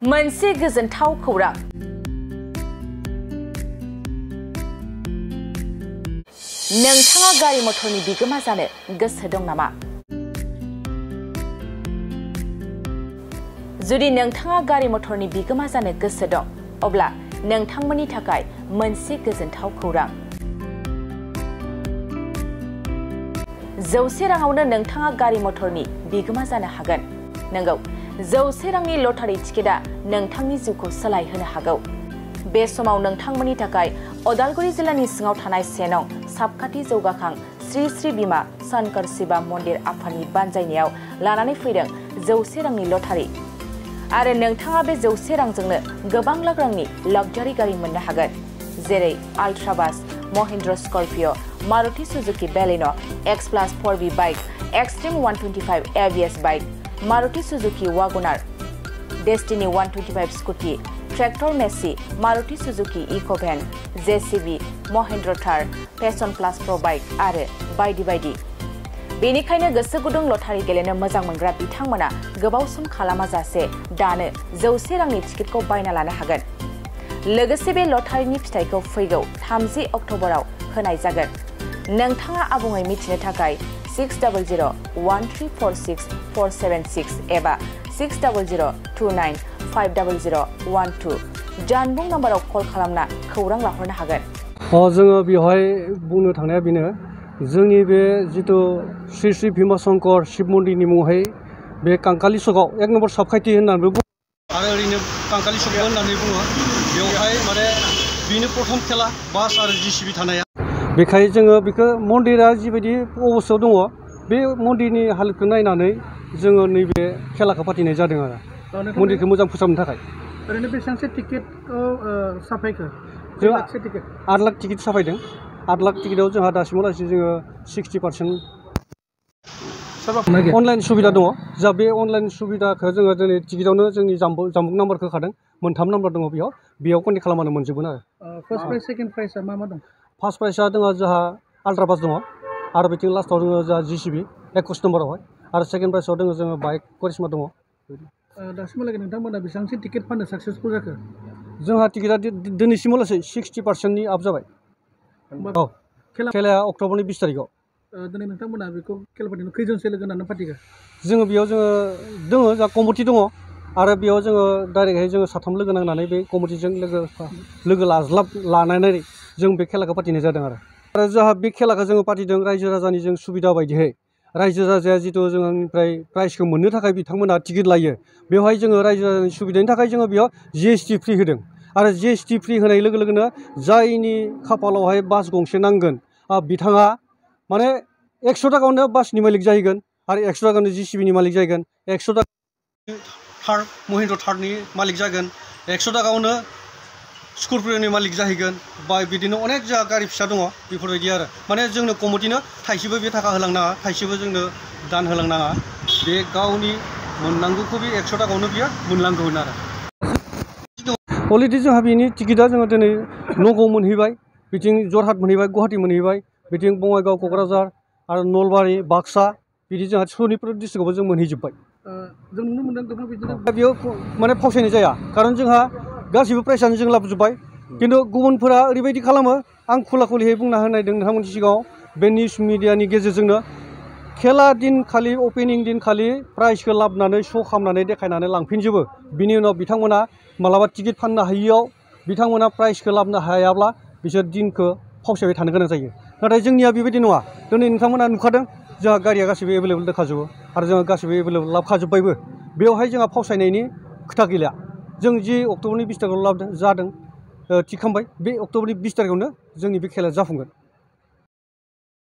मोनसे गोजोनथाव खौरां नोंथाङा गारि मटरनि बिगोमा जानो गोसो दं नामा? जुदि नोंथाङा गारि मटरनि बिगोमा जानो गोसो दं अब्ला नोंथांमोननि थाखाय मोनसे गोजोनथाव खौरां 100 राङावनो नोंथाङा गारि मटरनि बिगोमा जानो हागोन। नंगौ 100 रांनि लटारि टिकेटआ नोंथांनि जिउखौ सोलायहोनो हागौ। बे समाव नोंथांमोननि थाखाय उदालगुरि जिल्लानि सिङाव थानाय सेनं साबखाथि जौगाखां श्री श्री बिमा शंकर शिवा मन्दिर आफादनि बानजायनायाव लानानै फैदों 100 रांनि लटारि आरो नोंथाङा बे 100 रांजोंनो गोबां लाख रांनि लाक्जारि गारि मोननो हागोन, जेरै आल्ट्रा बास, Mahindra Scorpio, Maruti Suzuki Baleno, Xpulse 4B bike, Xtreme 125 ABS bike, Maruti Suzuki WagonR, Destini 125 scooty, tractor Massey, Maruti Suzuki Eeco van, JCB, Mahindra Thar, Passion Plus Pro bike आरो बायदि बायदि। बेनिखायनो गोसो गुदुं लटारि गेलेनो मोजां मोनग्रा बिथांमोना गोबाव सम खालामाजासे दानो 100 रांनि टिकेटखौ बायना लानो हागोन। लोगोसे बे लटारिनि फिथाइखौ फैगौ 30 अक्ट'बराव होनाय जागोन। नोंथाङा आबुङै मिथिनो थाखाय 600-1346-476 एबा 600-29-50012 जानबुं नाम्बाराव कल खालामना खौरां लाहरनो हागोन। जोङो बेवहाय बुंनो थांनाया बेनो जोंनि बे जितु श्री श्री भीमा शंकर शिव मन्दिरनि मुङावहाय बे कांकाली सकआव 1 नम्बर साबखाथि होननानैबो बुङो आरो ओरैनो कांकाली सकबो होननानै बुङो। बेवहाय माने बेनो प्रथम खेला बास आरो JCB थानाया। बेखाय जोङो बेखौ मन्दिरा जिबायदि अबस्थायाव दङ बे मन्दिरनि हालोदखौ नायनानै जोङो नैबे खेलाखौ फाथिनाय जादों आरो मन्दिरखौ मोजां फोसाबनो थाखाय। ओरैनो बेसेबांसो टिकेटखौ साफायखो? 8 लाख टिकेट साफायदों। 8 लाख टिकेटआव जोंहा दासिमावलासि जोङो 60% अनलाइन सुबिदा दङ। जा बे अनलाइन सुबिदाखौ जोङो दिनै टिकेटआवनो जोंनि जानबुं नाम्बारखौ होखादों। 3 नाम्बार दङ बेयाव कन्टेक्ट खालामबानो मोनजोबगोन आरो। फार्स्ट प्राइज सेकेन्ड प्राइजआ मा दं? फार्स्ट प्राइजआ दङ जोंहा आल्ट्रा बास दङ आरो बिथिं लास्टआव दङ जोंहा JCB 21 नम्बरावहाय आरो सेकेन्ड प्राइजआव दङ जोङो बाइक करिश्मा दङ। दासिमहालागै नोंथांमोना बेसेबांसो टिकेट फाननो साक्सेसफुल जाखो? जोंहा टिकेटआ दिनैसिमावलासै 60%नि आप जाबाय। औ खेलाया अक्ट'बरनि 20 तारिखआव। दिनै नोंथांमोना बेखौ खेला फाथिनो खैजनसो लोगो नांनानै फाथिगोन? जोङो बेयाव दङ जा कमिटि दङ आरो बेयाव जोङो डाइरेक्टहाय जोङो 3 लोगो नांनानै बे कमिटिजों लोगो लानानै जों बे खेलाखौ फाथिनाय जादों आरो जोंहा बे खेलाखौ जोङो फाथिदों रायजो राजानि जों सुबिदा बायदियै। रायजो राजाया जितु जोंनिफ्राय प्राइजखौ मोननो थाखाय बिथांमोना टिकेट लायो। बेवहाय जोङो रायजो राजानि सुबिदानि थाखाय जोङो बेयाव GST फ्रि होदों आरो GST फ्रि होनाय लोगो लोगोनो जायनि खाफालावहाय बास गंसे नांगोन बिथाङा माने 100 थाखायावनो बासनि मालिक जाहैगोन आरो 100 थाखायावनो JCBनि मालिक जाहैगोन, 100 थाखा थार महिन्द्र थारनि मालिक जागोन, 100 थाखायावनो स्कर्पिय'नि मालिक जाहैगोन बा बिदिनो अनेक जा गारि फिसा दङ बेफोरबायदि आरो माने जोंनो कमिटिनो थाइसेबो बे थाखा होलांनाङा, थाइसेबो जोंनो दान होलांनाङा। बे गावनि मोननांगौखौ बे 100 थाखायावनो बियो मोनलांगोन आरो। अलरेडि जोंहा बेनि टिकेटआ जोङो दिनै नगाव मोनहैबाय, बिथिं जरहाट मोनहैबाय, गुवाहाटि मोनहैबाय, बिथिं बङाइगाव, क'क्राझार आरो नलबारि, बाक्सा बिदि जोंहा सनितपुर डिस्ट्रिक्टआवबो जों मोनहैजोब्बाय। जों नुनो मोनदों गोबां बिदिनो बेयाव माने फावसायनाय जाया खारन जोंहा गासिबो प्राइजआनो जों लाबोजोब्बाय। खिन्थु गुबुनफोरा ओरैबायदि खालामो, आं खुला खुलियै बुंना होनायदों नोंथांमोननि सिगाङाव बे निउस मिडियानि गेजेरजोंनो खेला दिनखालि अपेनिं दिनखालि प्राइजखौ लाबोनानै श' खालामनानै देखायनानै लांफिनजोबो। बिनि उनाव बिथांमोना मालाबा टिकेट फाननो हायियाव बिथांमोना प्राइजखौ लाबोनो हायाब्ला बिसोर दिनखौ फावसायबाय थानो गोनां जायो। नाथाय जोंनिया बेबायदि नङा। दिनै नोंथांमोना नुखादों जोंहा गारिया गासिबो एभेलेबल दंखाजोबो आरो जोङो गासिबो एभेलेबल लाबोखाजोब्बायबो। बेवहाय जोंहा फावसायनायनि खोथा गैला। जों जि अक्ट'बरनि 20 तारिखआव लाबोदों जादों थिग खालामबाय, बे अक्ट'बरनि 20 तारिखआवनो जोंनि बे खेलाया जाफुंगोन।